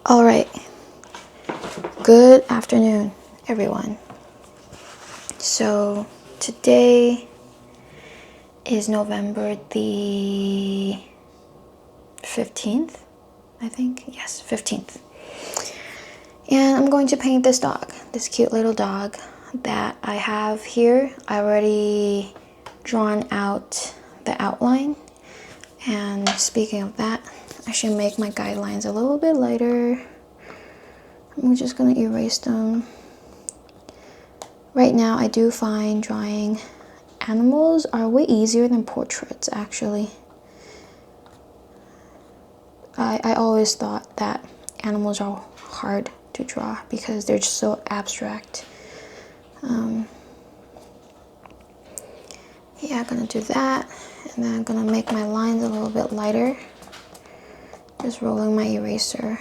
All right, good afternoon, everyone. So today is November the 15th, I think. Yes, 15th. And I'm going to paint this dog, this cute little dog that I have here. I already drawn out the outline. And speaking of that, I should make my guidelines a little bit lighter. I'm just gonna erase them. Right now, I do find drawing animals are way easier than portraits, actually. I always thought that animals are hard to draw because they're just so abstract. Yeah, I'm gonna do that. And then I'm gonna make my lines a little bit lighter. Just rolling my eraser.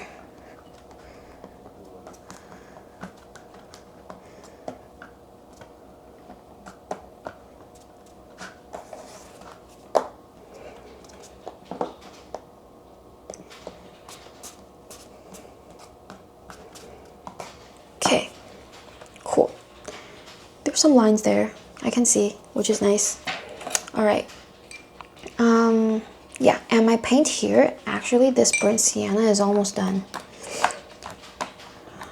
Okay, cool. There's some lines there I can see, which is nice. All right. Yeah, and my paint here, actually this burnt sienna is almost done.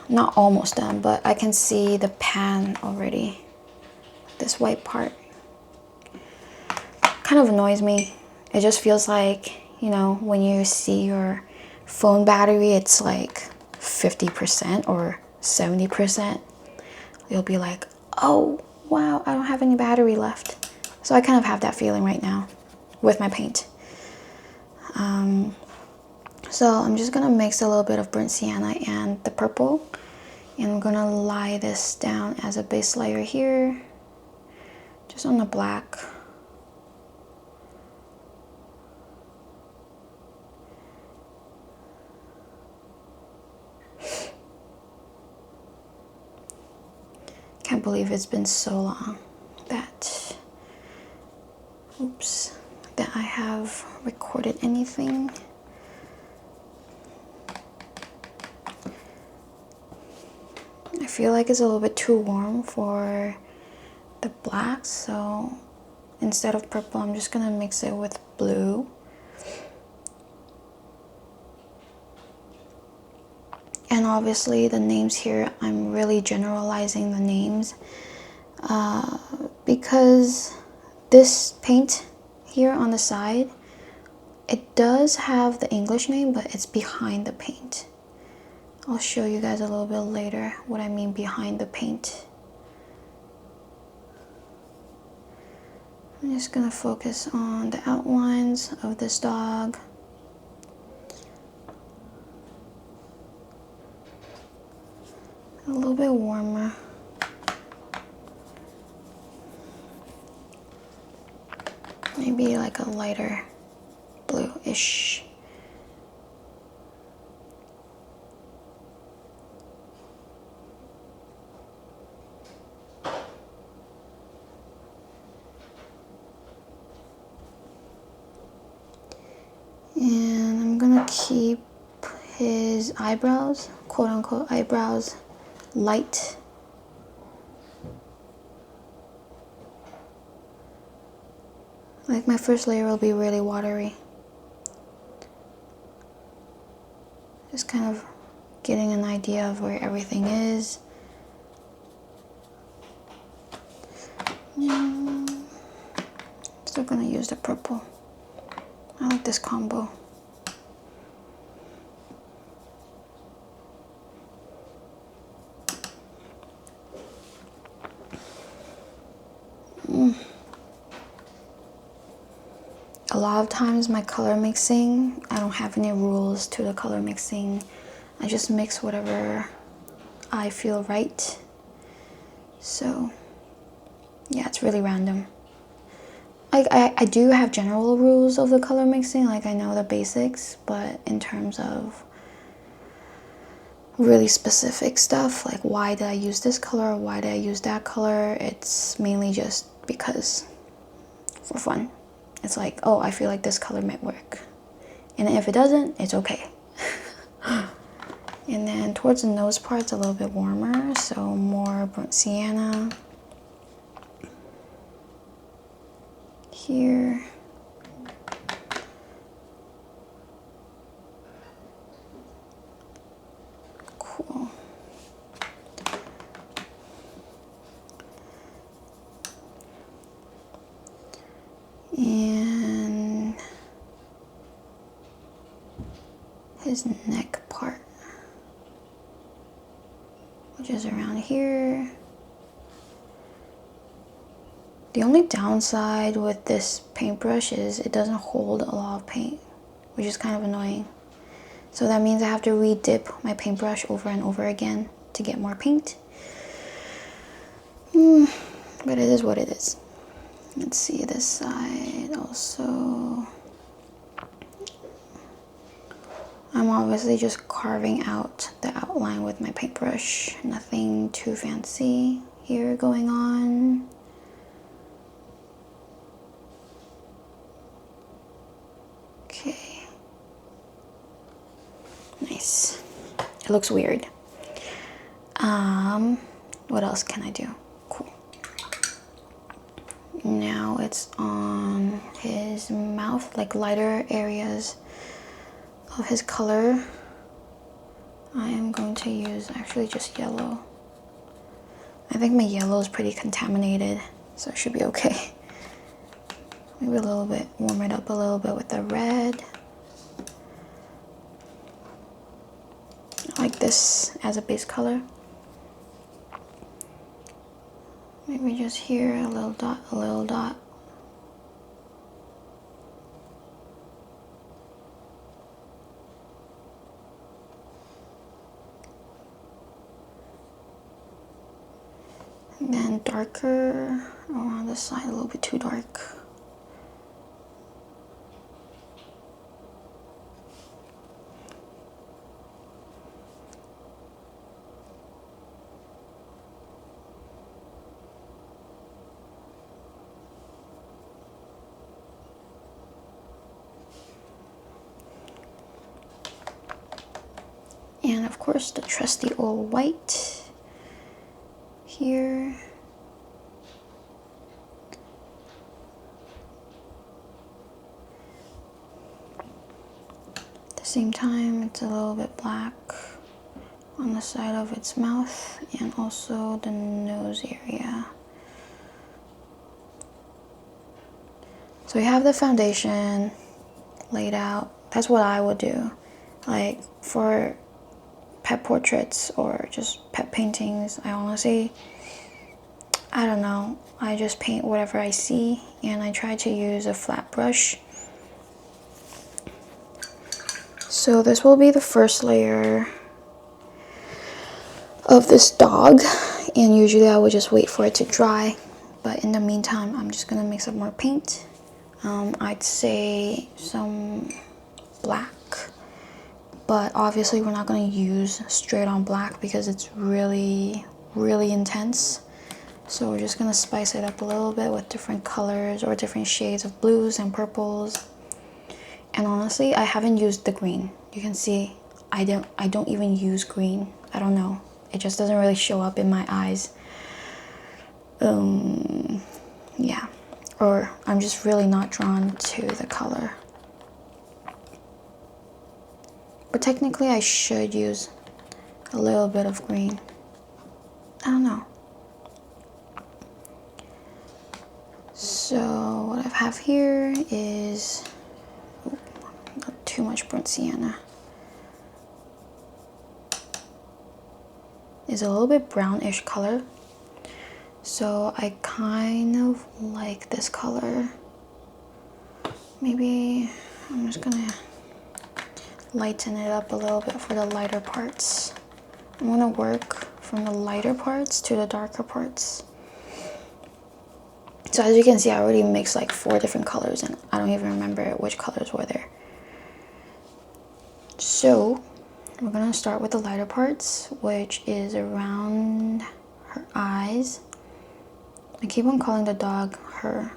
Not almost done, but I can see the pan already. This white part kind of annoys me. It just feels like, you know, when you see your phone battery, it's like 50% or 70%. You'll be like, oh, wow, I don't have any battery left. So I kind of have that feeling right now with my paint. So I'm just gonna mix a little bit of burnt sienna and the purple, and I'm gonna lie this down as a base layer here, just on the black. Can't believe it's been so long that, that I have recorded anything. I feel like it's a little bit too warm for the black, so instead of purple, I'm just gonna mix it with blue. And obviously the names here, I'm really generalizing the names because this paint here on the side, it does have the English name, but it's behind the paint. I'll show you guys a little bit later what I mean behind the paint. I'm just gonna focus on the outlines of this dog. A little bit warmer. Maybe like a lighter blue-ish. And I'm gonna keep his eyebrows, quote-unquote eyebrows, light. Like my first layer will be really watery. Just kind of getting an idea of where everything is. Still gonna use the purple. I like this combo. A lot of times my color mixing, I don't have any rules to the color mixing. I just mix whatever I feel right. So yeah, it's really random. Like I do have general rules of the color mixing, like I know the basics, but in terms of really specific stuff, like why did I use this color or why did I use that color, it's mainly just because for fun. It's like, oh, I feel like this color might work. And if it doesn't, it's okay. And then towards the nose part, it's a little bit warmer, so more burnt sienna. Here. Cool. And his neck part, which is around here. The only downside with this paintbrush is it doesn't hold a lot of paint, which is kind of annoying. So that means I have to re-dip my paintbrush over and over again to get more paint. But it is what it is. Let's see this side also. I'm obviously just carving out the outline with my paintbrush. Nothing too fancy here going on. Okay. Nice. It looks weird. What else can I do? Cool. Now it's on his mouth, like lighter areas of his color. I am going to use actually just yellow. I think my yellow is pretty contaminated, so it should be okay. Maybe a little bit, warm it up a little bit with the red. I like this as a base color. Maybe just here, a little dot, a little dot. And then darker around the side, a little bit too dark. And of course the trusty old white here. At the same time, it's a little bit black on the side of its mouth and also the nose area. So we have the foundation laid out. That's what I would do. Like for pet portraits or just pet paintings, I honestly, I don't know, I just paint whatever I see and I try to use a flat brush. So this will be the first layer of this dog, and usually I would just wait for it to dry, but in the meantime I'm just gonna mix up more paint. I'd say some black, but obviously we're not going to use straight on black because it's really intense. So we're just going to spice it up a little bit with different colors or different shades of blues and purples. And honestly, I haven't used the green. You can see I don't even use green. I don't know, it just doesn't really show up in my eyes. Yeah, or I'm just really not drawn to the color. But technically I should use a little bit of green. I don't know. So what I have here is not too much burnt sienna. It's a little bit brownish color. So I kind of like this color. Maybe I'm just gonna lighten it up a little bit for the lighter parts. I'm gonna work from the lighter parts to the darker parts. So as you can see, I already mixed like 4 different colors and I don't even remember which colors were there. So we're gonna start with the lighter parts, which is around her eyes. I keep on calling the dog her.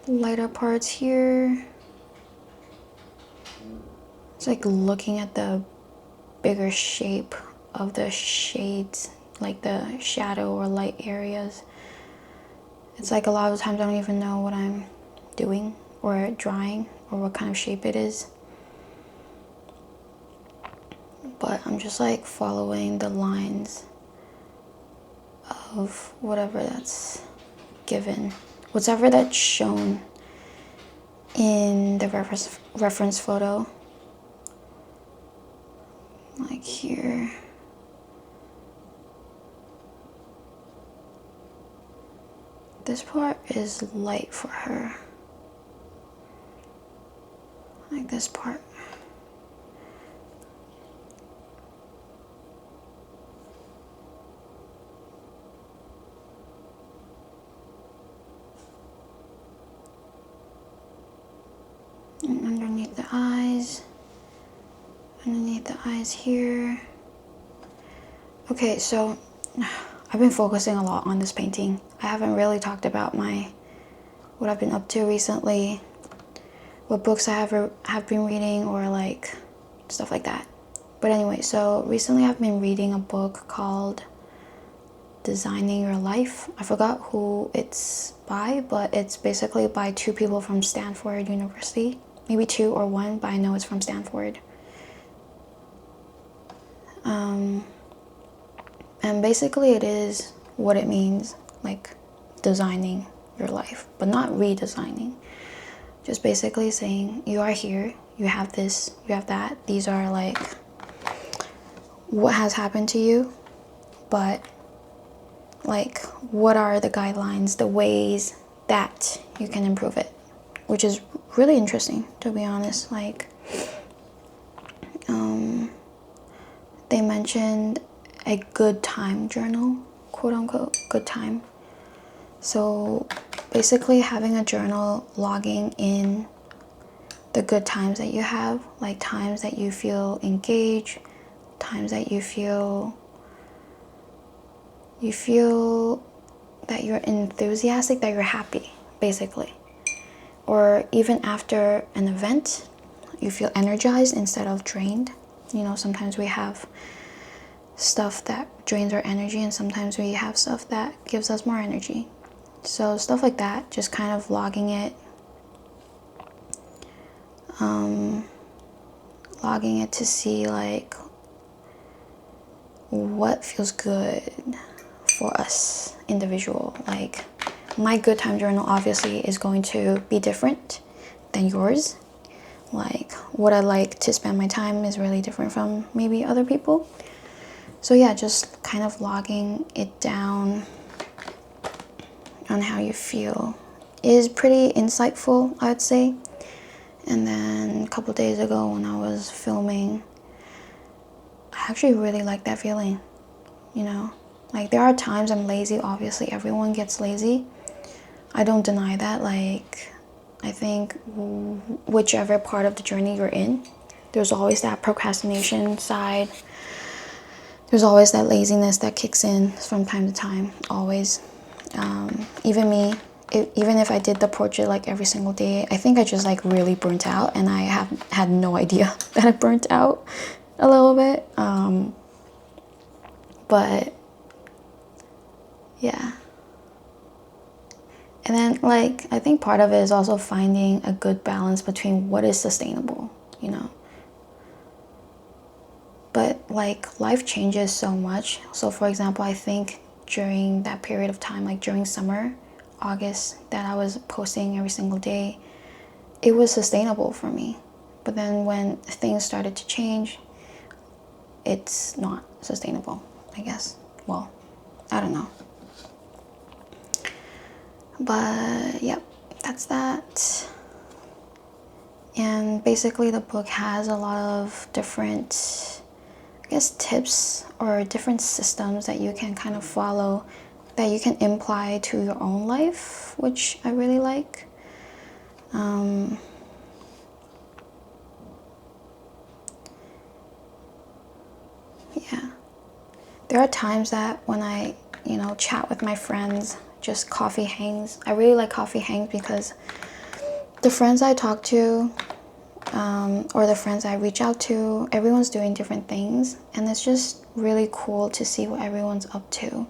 Lighter parts here. It's like looking at the bigger shape of the shades, like the shadow or light areas. It's like a lot of the times I don't even know what I'm doing or drawing or what kind of shape it is. But I'm just like following the lines of whatever that's given, whatever that's shown in the reference photo. Like here. This part is light for her. Like this part. And underneath the eyes. Underneath the eyes here. Okay, so I've been focusing a lot on this painting. I haven't really talked about what I've been up to recently, what books I have been reading, or like stuff like that. But anyway, so recently I've been reading a book called Designing Your Life. I forgot who it's by, but it's basically by two people from Stanford University. Maybe two or one, but I know it's from Stanford. And basically it is what it means, like designing your life, but not redesigning. Just basically saying you are here, you have this, you have that. These are like what has happened to you, but like what are the guidelines, the ways that you can improve it, which is really interesting, to be honest. Like they mentioned a good time journal, quote unquote good time. So basically having a journal logging in the good times that you have, like times that you feel engaged, times that you feel that you're enthusiastic, that you're happy, basically. Or even after an event, you feel energized instead of drained. You know, sometimes we have stuff that drains our energy, and sometimes we have stuff that gives us more energy. So stuff like that, just kind of logging it. Logging it to see like what feels good for us individual. Like my good time journal obviously is going to be different than yours. Like what I like to spend my time is really different from maybe other people. So yeah, just kind of logging it down on how you feel is pretty insightful, I would say. And then a couple days ago when I was filming, I actually really like that feeling, you know? Like there are times I'm lazy, obviously everyone gets lazy. I don't deny that. Like I think whichever part of the journey you're in, there's always that procrastination side. There's always that laziness that kicks in from time to time, always. Even me, even if I did the portrait like every single day, I think I just like really burnt out, and I have had no idea that I burnt out a little bit. But yeah. And then like, I think part of it is also finding a good balance between what is sustainable, you know? But like life changes so much. So for example, I think during that period of time, like during summer, August, that I was posting every single day, it was sustainable for me. But then when things started to change, it's not sustainable, I guess. Well, I don't know. But yep, that's that. And basically the book has a lot of different, I guess, tips or different systems that you can kind of follow, that you can apply to your own life, which I really like. Yeah. There are times that when I, you know, chat with my friends, just coffee hangs. I really like coffee hangs because the friends I talk to, or the friends I reach out to, everyone's doing different things, and it's just really cool to see what everyone's up to.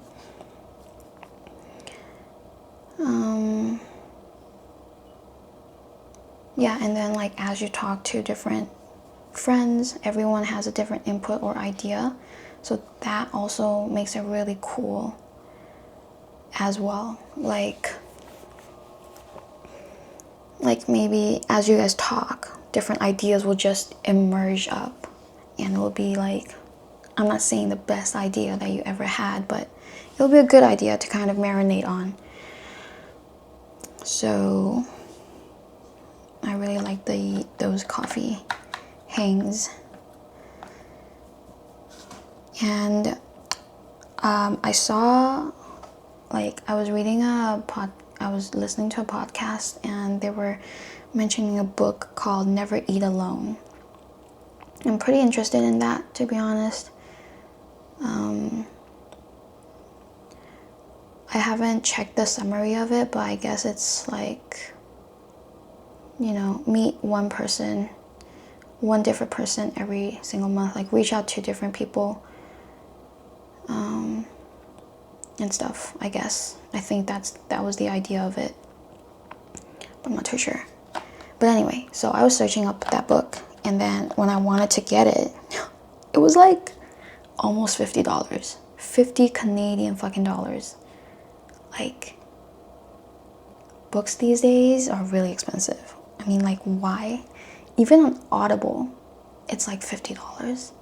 Yeah, and then like as you talk to different friends, everyone has a different input or idea, so that also makes it really cool as well. Like maybe as you guys talk, different ideas will just emerge up, and it will be like, I'm not saying the best idea that you ever had, but it'll be a good idea to kind of marinate on. So I really like those coffee hangs. And I saw, like, I was listening to a podcast, and they were mentioning a book called Never Eat Alone. I'm pretty interested in that, to be honest. I haven't checked the summary of it, but I guess it's like, meet one different person every single month, like reach out to different people, and stuff, I guess. I think that was the idea of it, but I'm not too sure. But anyway, so I was searching up that book, and then when I wanted to get it, it was like almost $50. 50 Canadian fucking dollars. Like, books these days are really expensive. I mean, like, why? Even on Audible, it's like $50.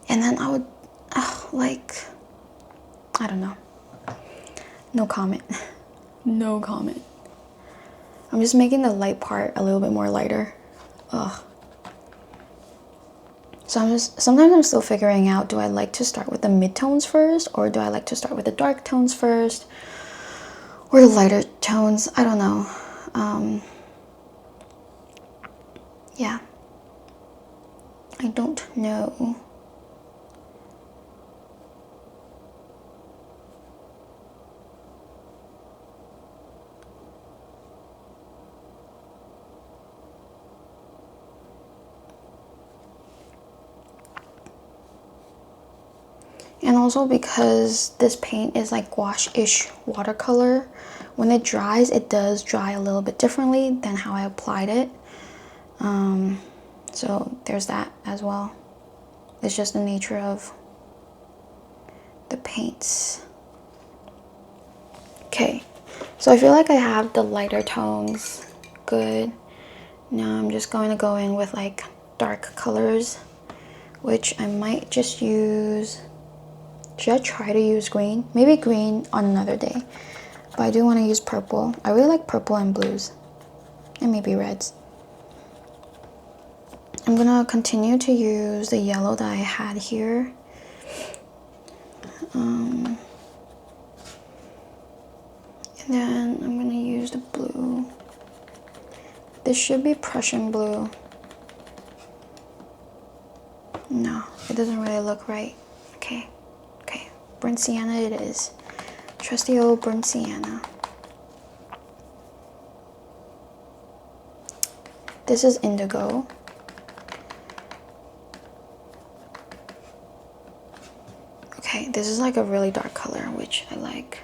And then I would, I don't know. No comment. No comment. I'm just making the light part a little bit more lighter. Ugh. So sometimes I'm still figuring out, do I like to start with the mid-tones first, or do I like to start with the dark tones first, or the lighter tones? I don't know. Yeah. I don't know. And also because this paint is like gouache-ish watercolor, when it dries, it does dry a little bit differently than how I applied it. So there's that as well. It's just the nature of the paints. Okay, so I feel like I have the lighter tones good. Now I'm just going to go in with like dark colors, which I might just use. Should I try to use green? Maybe green on another day. But I do want to use purple. I really like purple and blues. And maybe reds. I'm going to continue to use the yellow that I had here. And then I'm going to use the blue. This should be Prussian blue. No, it doesn't really look right. Okay. Burnt sienna it is. Trusty old burnt sienna. This is indigo. Okay, this is like a really dark color, which I like.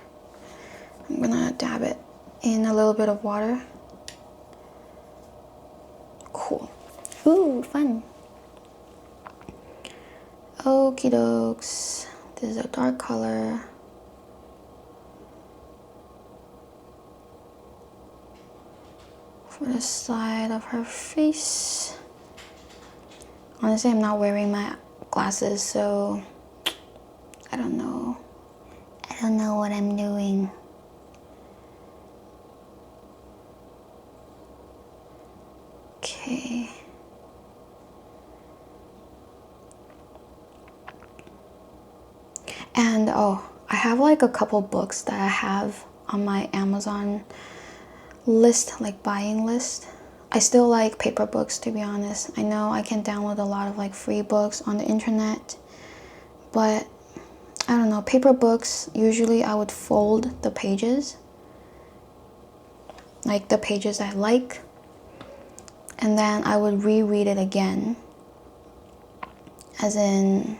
I'm gonna dab it in a little bit of water. Cool. Ooh, fun. Okie dokes. This is a dark color. For the side of her face. Honestly, I'm not wearing my glasses, so I don't know. I don't know what I'm doing. Okay. And I have like a couple books that I have on my Amazon list, like buying list. I still like paper books, to be honest. I know I can download a lot of like free books on the internet, but I don't know, paper books, usually I would fold the pages, like the pages I like, and then I would reread it again, as in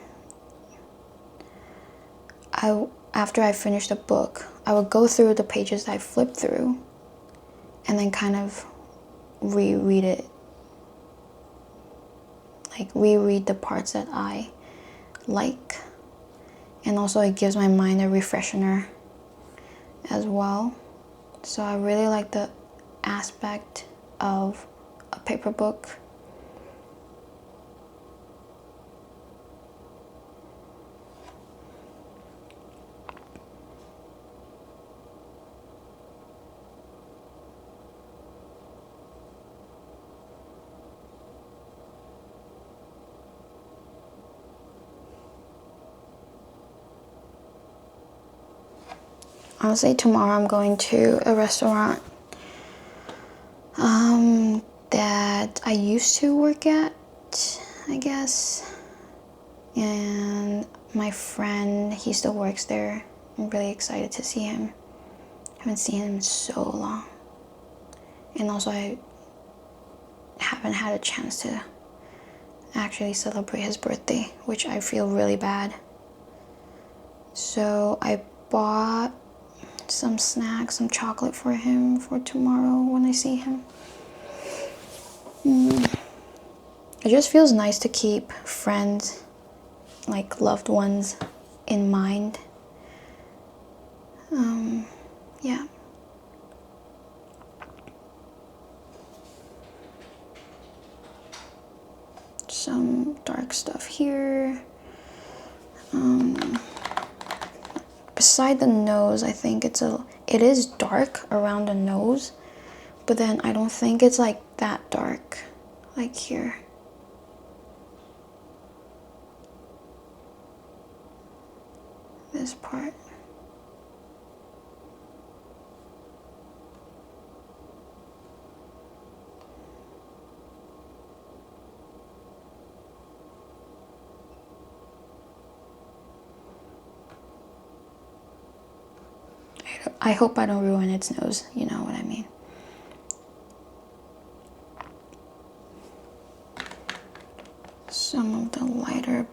after I finished the book, I would go through the pages that I flipped through and then kind of reread it, like reread the parts that I like. And also it gives my mind a refresher as well. So I really like the aspect of a paper book. Honestly, tomorrow I'm going to a restaurant that I used to work at, I guess. And my friend, he still works there. I'm really excited to see him. I haven't seen him in so long. And also I haven't had a chance to actually celebrate his birthday, which I feel really bad. So I bought some snacks, some chocolate for him for tomorrow when I see him. It just feels nice to keep friends, like loved ones, in mind. Yeah. Some dark stuff here. Beside the nose, I think it is dark around the nose, but then I don't think it's like that dark, like here. This part. I hope I don't ruin its nose, you know what I mean. Some of the lighter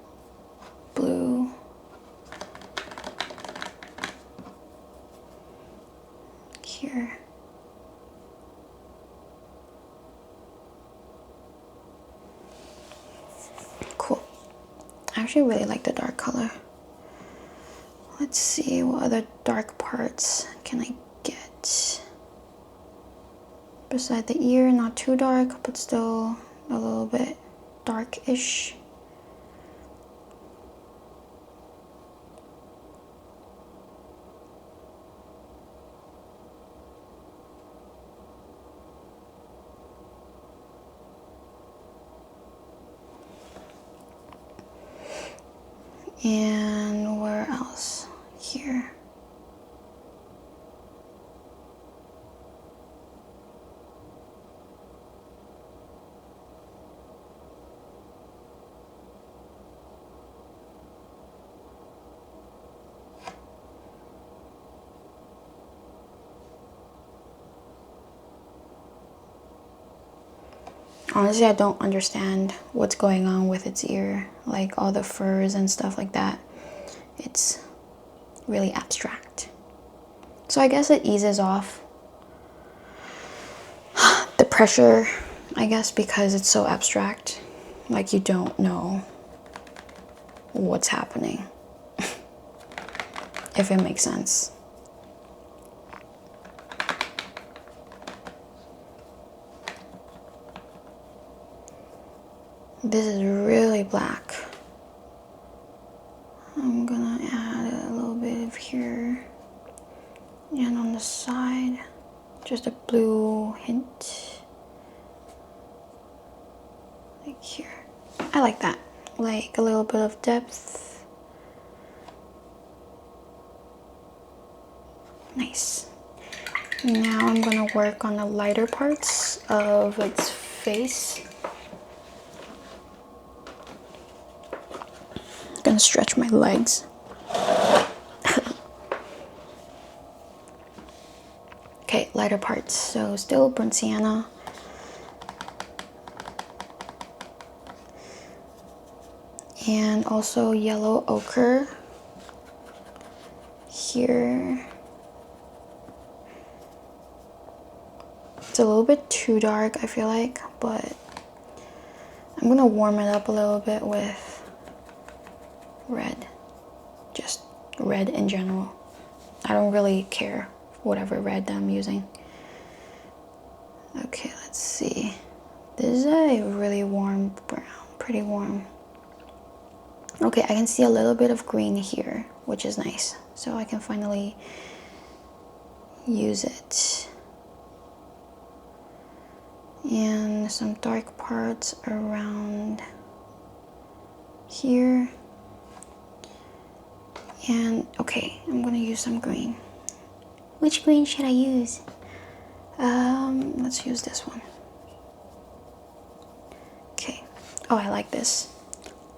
blue. Here. Cool. I actually really like the dark color. Let's see, what other dark parts can I get? Beside the ear, not too dark, but still a little bit dark-ish. And where else? Here. Honestly, I don't understand what's going on with its ear, like all the furs and stuff like that. It's really abstract. So I guess it eases off the pressure, I guess, because it's so abstract. Like you don't know what's happening, if it makes sense. This is really black. I'm gonna add a little bit of here and on the side, just a blue hint, like here. I like that, like a little bit of depth. Nice. Now I'm gonna work on the lighter parts of its face. I'm gonna stretch my legs. Okay, lighter parts. So still burnt sienna. And also yellow ochre here. It's a little bit too dark, I feel like, but I'm gonna warm it up a little bit with red. Just red in general. I don't really care whatever red I'm using. Okay, let's see. This is a really warm brown, pretty warm. Okay, I can see a little bit of green here, which is nice. So I can finally use it. And some dark parts around here. And okay, I'm gonna use some green. Which green should I use? Let's use this one. Okay. Oh, I like this.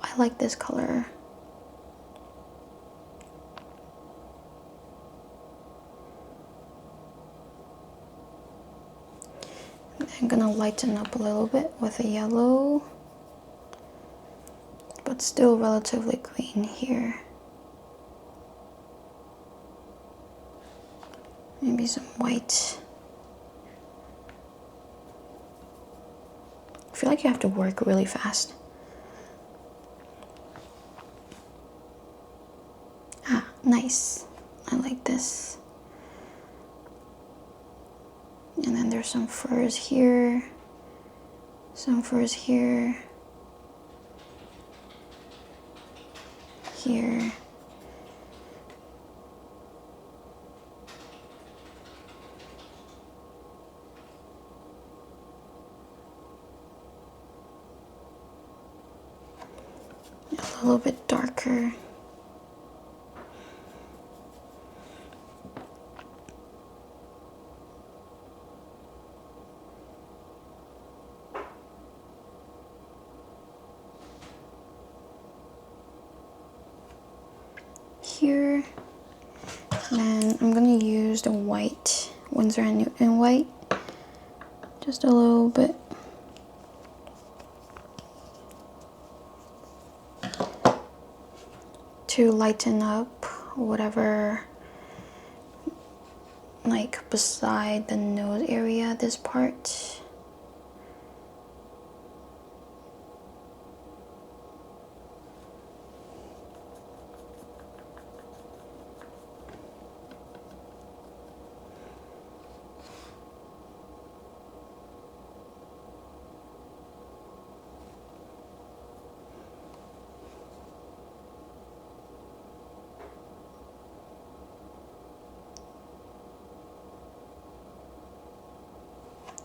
I like this color. I'm gonna lighten up a little bit with a yellow, but still relatively green here. Maybe some white. I feel like you have to work really fast. Ah, nice. I like this. And then there's some furs here, some furs here, here. A little bit darker. Here, and I'm gonna use the white, Winsor & Newton white, just a little bit. To lighten up whatever, like beside the nose area, this part.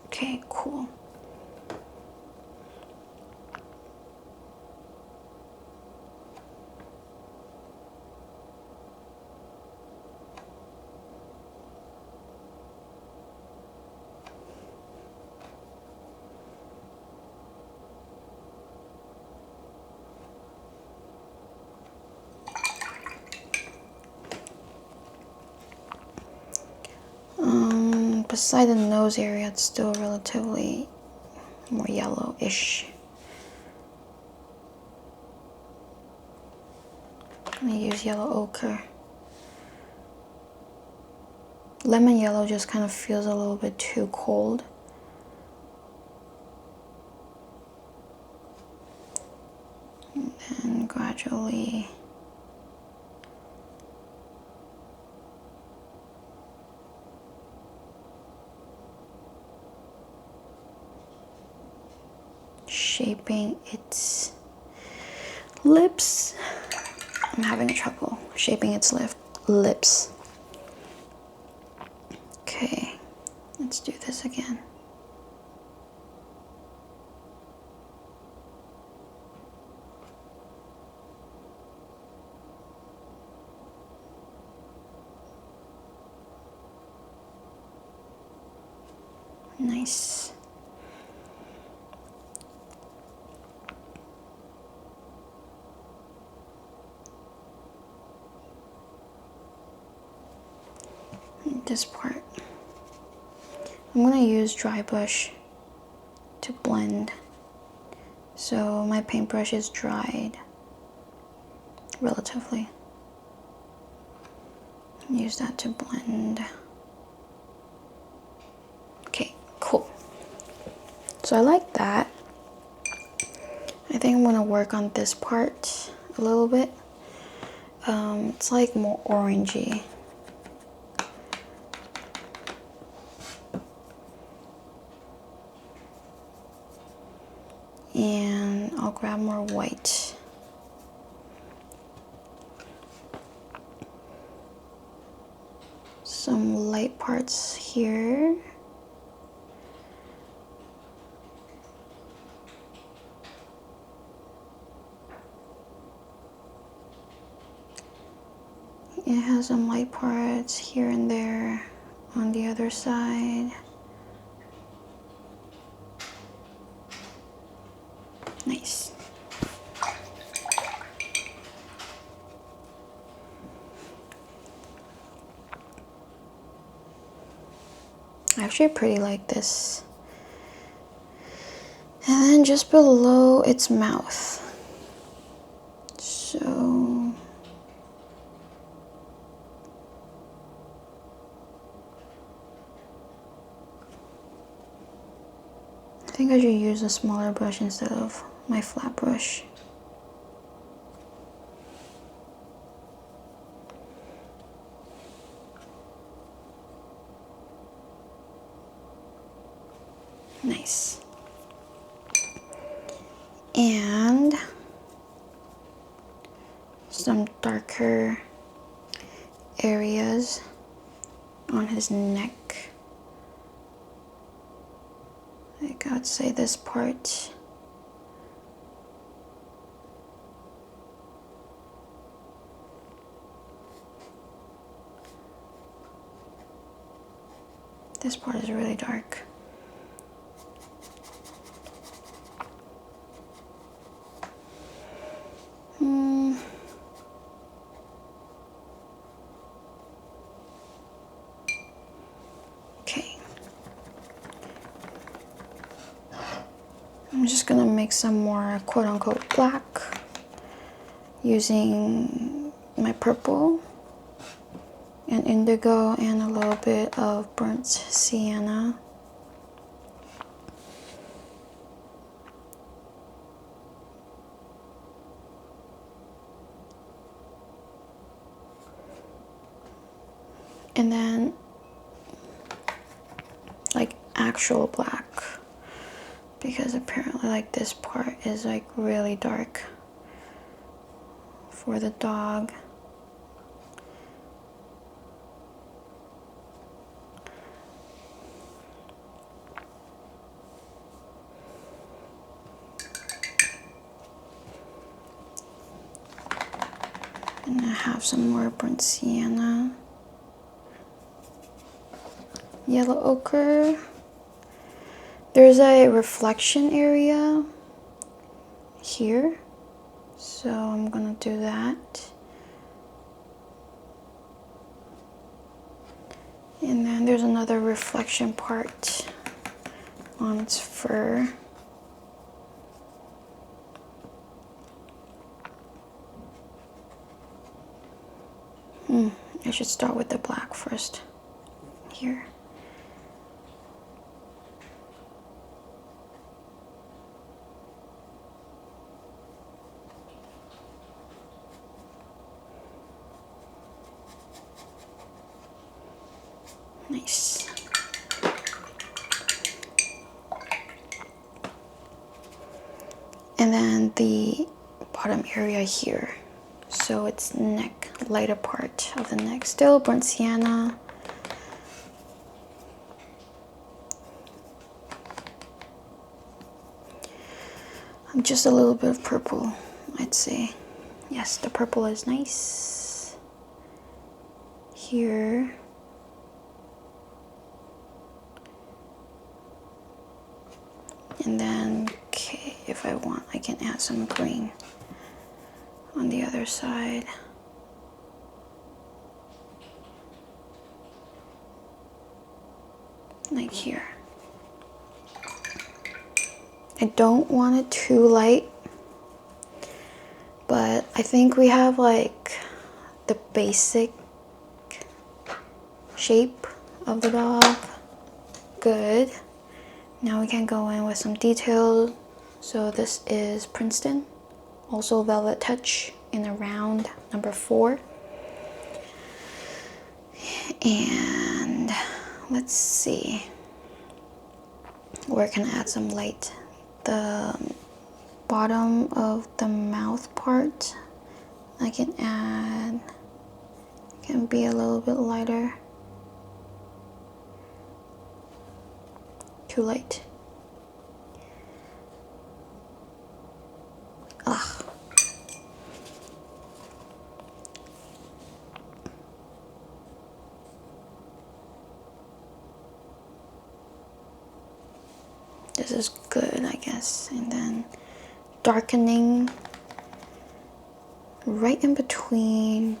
Okay, cool. Beside the nose area, it's still relatively more yellowish. I'm gonna use yellow ochre. Lemon yellow just kind of feels a little bit too cold. And then gradually shaping its lips. I'm having trouble shaping its lips. Okay, let's do this again. Nice. This part. I'm gonna use dry brush to blend. So my paintbrush is dried. relatively. Use that to blend. Okay, cool. So I like that. I think I'm gonna work on this part a little bit. It's like more orangey. And I'll grab more white. Some light parts here. It has some light parts here and there on the other side. Nice. I actually pretty like this. And then just below its mouth. So I think I should use a smaller brush instead of my flat brush. Nice. And some darker areas on his neck. Like I'd say this part. This part is really dark. Okay. I'm just gonna make some more quote-unquote black using my purple and indigo and a little bit of burnt sienna. And then like actual black, because apparently like this part is like really dark for the dog. And I have some more burnt sienna. Yellow ochre. There's a reflection area here, so I'm gonna do that. And then there's another reflection part on its fur. I should start with the black first here. Nice. And then the bottom area here. So it's neck, lighter part of the neck. Still burnt sienna. Just a little bit of purple, I'd say. Yes, the purple is nice. Here. And then, okay, if I want, I can add some green on the other side. Like here. I don't want it too light But I think we have like the basic shape of the dog. Good. Now we can go in with some detail. So this is Princeton, also velvet touch in a round, number 4. And let's see, where can I add some light? The bottom of the mouth part, I can add, can be a little bit lighter. Too light. Ugh. This is good, I guess. And then darkening right in between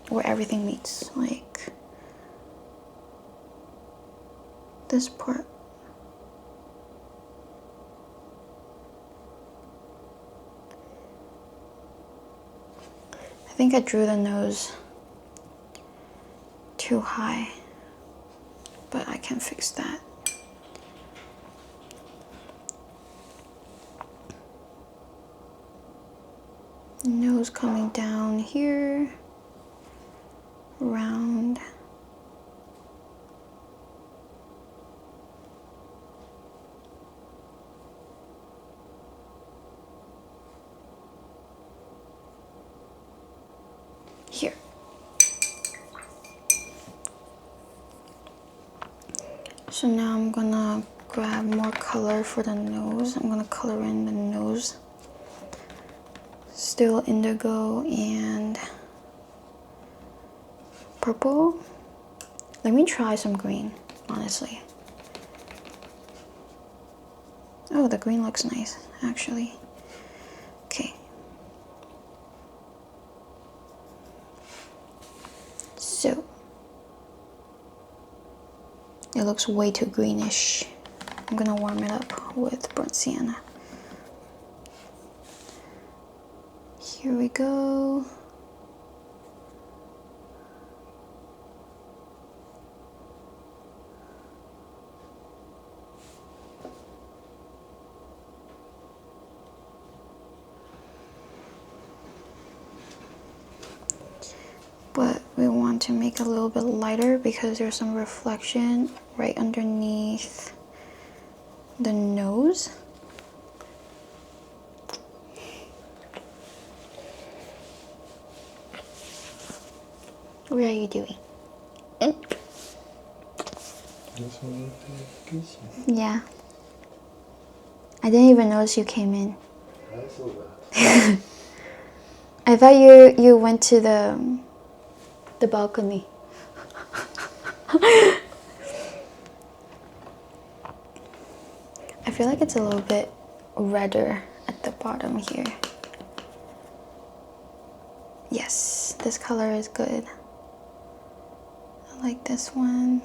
where everything meets, like this part. I think I drew the nose too high, but I can fix that. Nose coming down here, round. Here. So now I'm gonna grab more color for the nose. I'm gonna color in the nose. Still indigo and purple. Let me try some green, honestly. Oh, the green looks nice, actually. Okay. So, it looks way too greenish. I'm gonna warm it up with burnt sienna. Here we go. But we want to make it a little bit lighter because there's some reflection right underneath the nose. What are you doing? Yeah. I didn't even notice you came in. I saw that. I thought you went to the balcony. I feel like it's a little bit redder at the bottom here. Yes, this color is good. I like this one.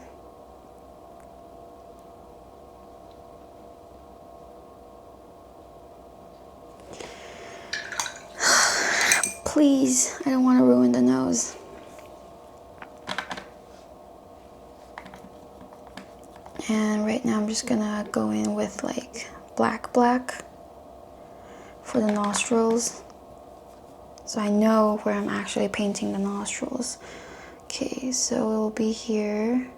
Please, I don't want to ruin the nose. And right now I'm just gonna go in with like black for the nostrils. So I know where I'm actually painting the nostrils. Okay, so it will be here.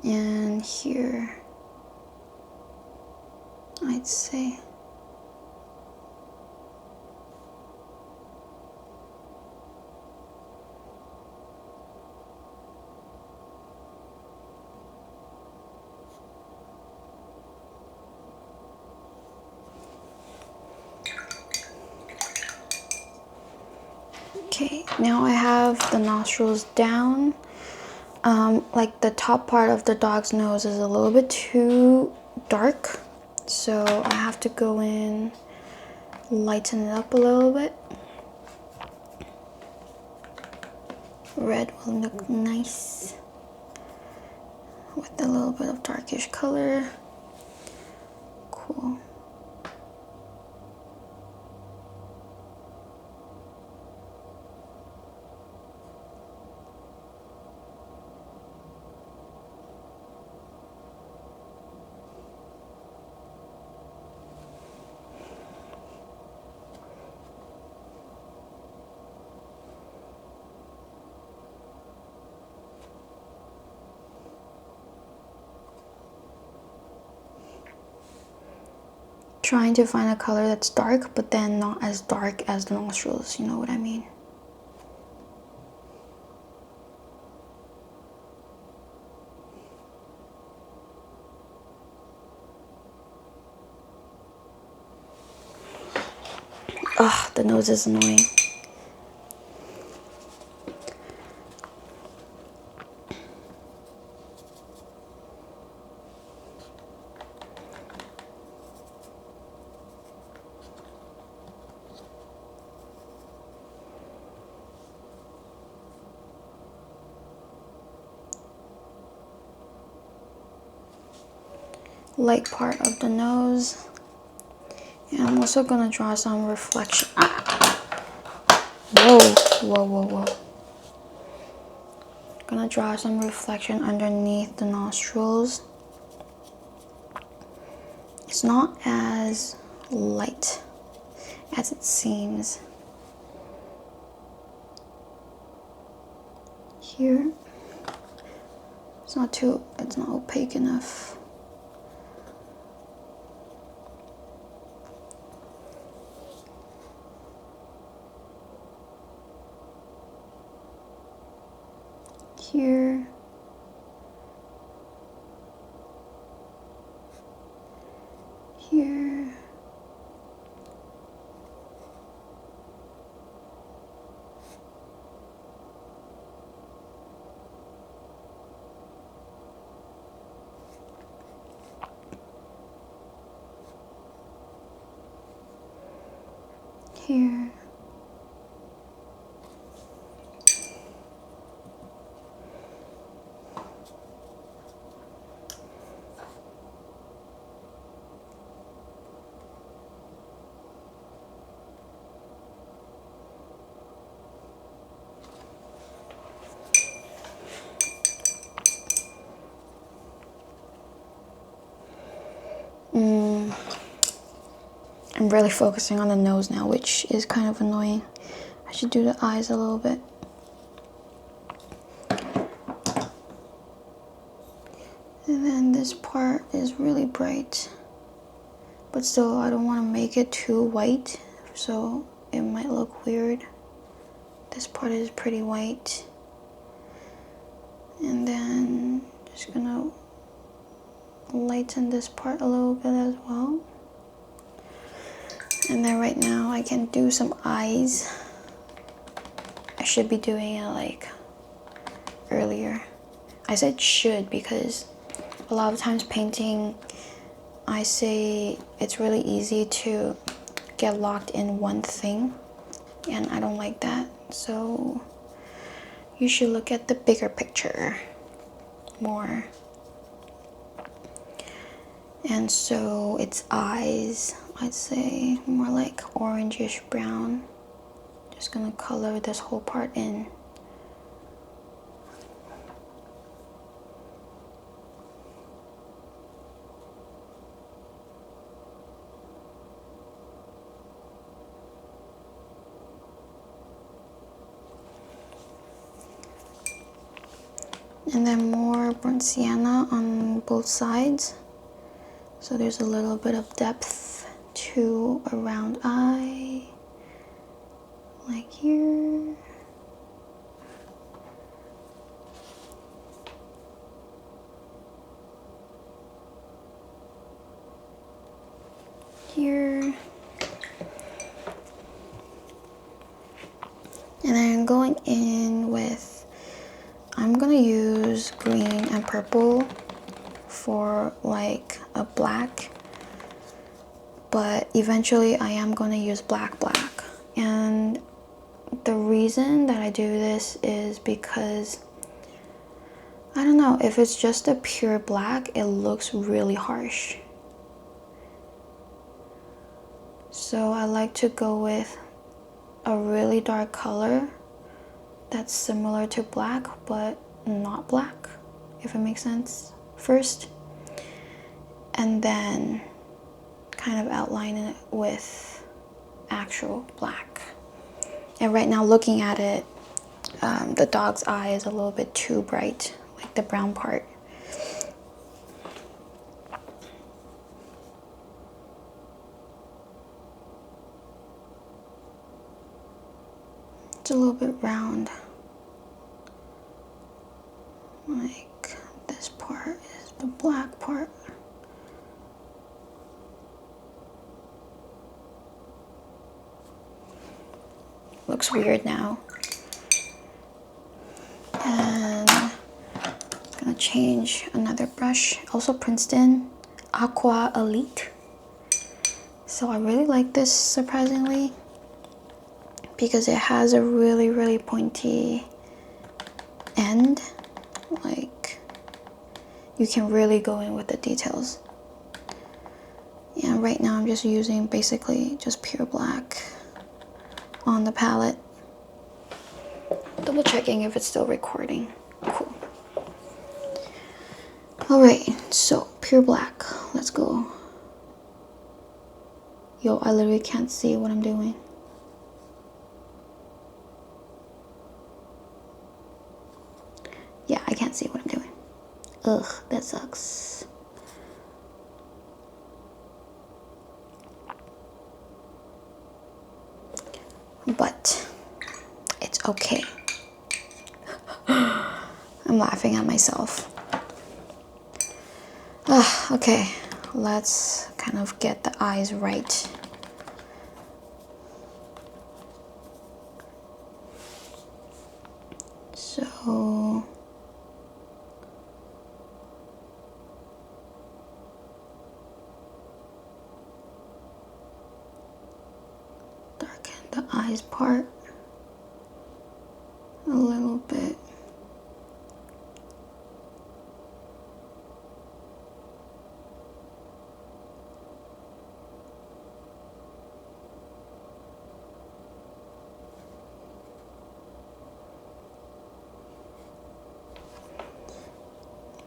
And here, I'd say. Okay, now I have the nostrils down. like the top part of the dog's nose is a little bit too dark, so I have to go in, lighten it up a little bit. Red will look nice with a little bit of darkish color. Cool. Trying to find a color that's dark, but then not as dark as the nostrils, you know what I mean? Ugh, the nose is annoying. Light part of the nose. And I'm also gonna draw some reflection. Whoa, whoa, whoa, whoa. Gonna draw some reflection underneath the nostrils. It's not as light as it seems. Here. It's not opaque enough. Here. Here. Here. I'm really focusing on the nose now, which is kind of annoying. I should do the eyes a little bit. And then this part is really bright. But still, I don't want to make it too white, so it might look weird. This part is pretty white. And then just gonna lighten this part a little bit as well. And then right now I can do some eyes. I should be doing it like earlier. I said should because a lot of times painting, I say it's really easy to get locked in one thing, and I don't like that. So you should look at the bigger picture more. And so it's eyes, I'd say more like orangish brown. Just gonna color this whole part in. And then more burnt sienna on both sides. So there's a little bit of depth to a round eye, like here. Here. And then going in with, I'm gonna use green and purple for like a black, but eventually I am gonna use black. And the reason that I do this is because I don't know, if it's just a pure black, it looks really harsh. So I like to go with a really dark color that's similar to black but not black, if it makes sense, first, and then kind of outline it with actual black. And right now, looking at it, the dog's eye is a little bit too bright, like the brown part. It's a little bit round. Like this part is the black part. Looks weird now. And I'm gonna change another brush, also Princeton Aqua Elite. So I really like this, surprisingly, because it has a really pointy end. Like, you can really go in with the details. And right now I'm just using basically just pure black on the palette. Double checking if it's still recording. Cool. Alright, so pure black. Let's go. Yo, I literally can't see what I'm doing. Yeah, I can't see what I'm doing. Ugh, that sucks. But it's okay. I'm laughing at myself. Okay, let's kind of get the eyes right. So darken the eyes part a little bit.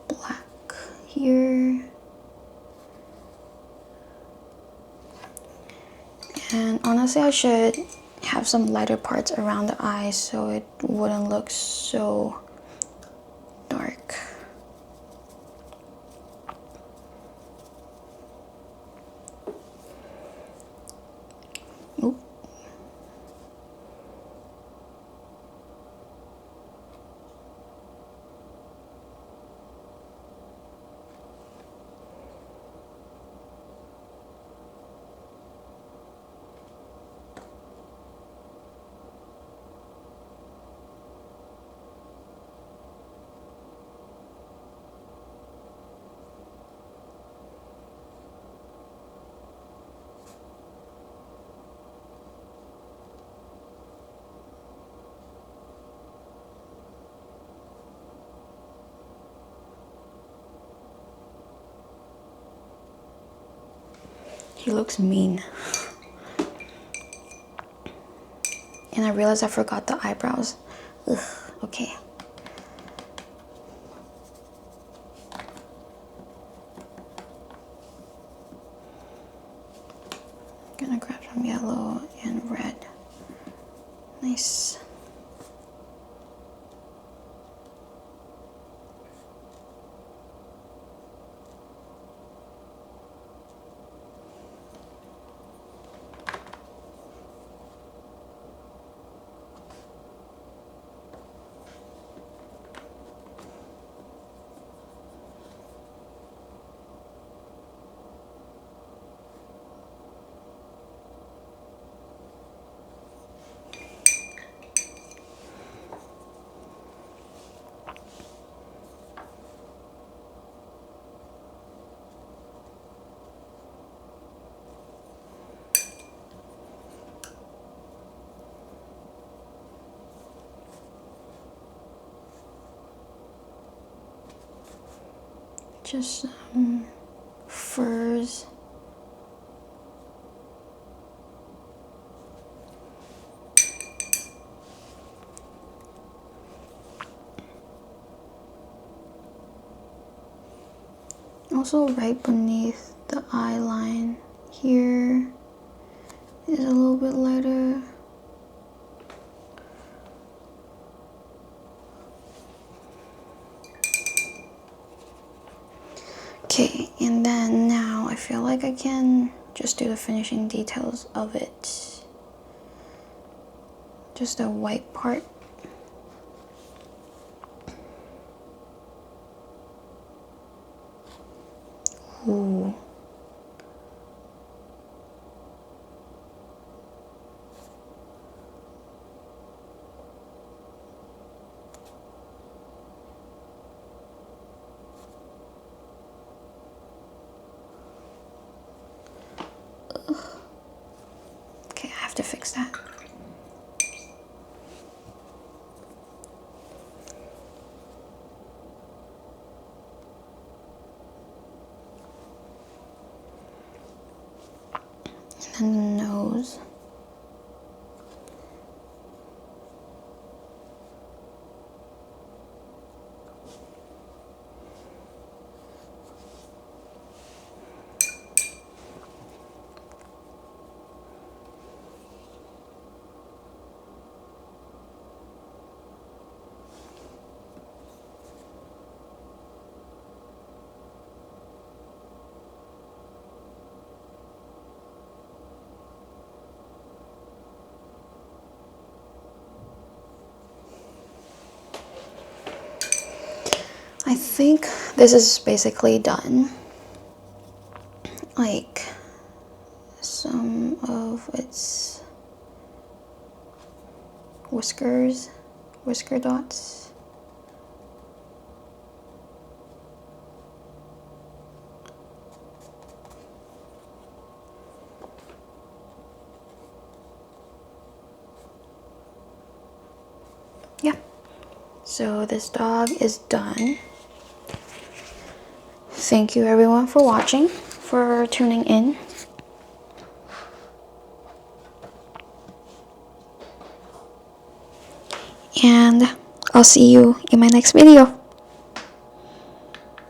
Black here. And honestly, I should have some lighter parts around the eyes so it wouldn't look so dark. Oop. He looks mean. And I realized I forgot the eyebrows. Ugh, okay. Gonna grab some yellow and red. Nice. just some furs. Also, right beneath the eye line here is a little bit lighter. Okay, and then now I feel like I can just do the finishing details of it. Just the white part. Ooh. Okay, I have to fix that. And then the nose. I think this is basically done. Like some of its whisker dots. Yeah. So this dog is done. Thank you everyone for watching, for tuning in. And I'll see you in my next video.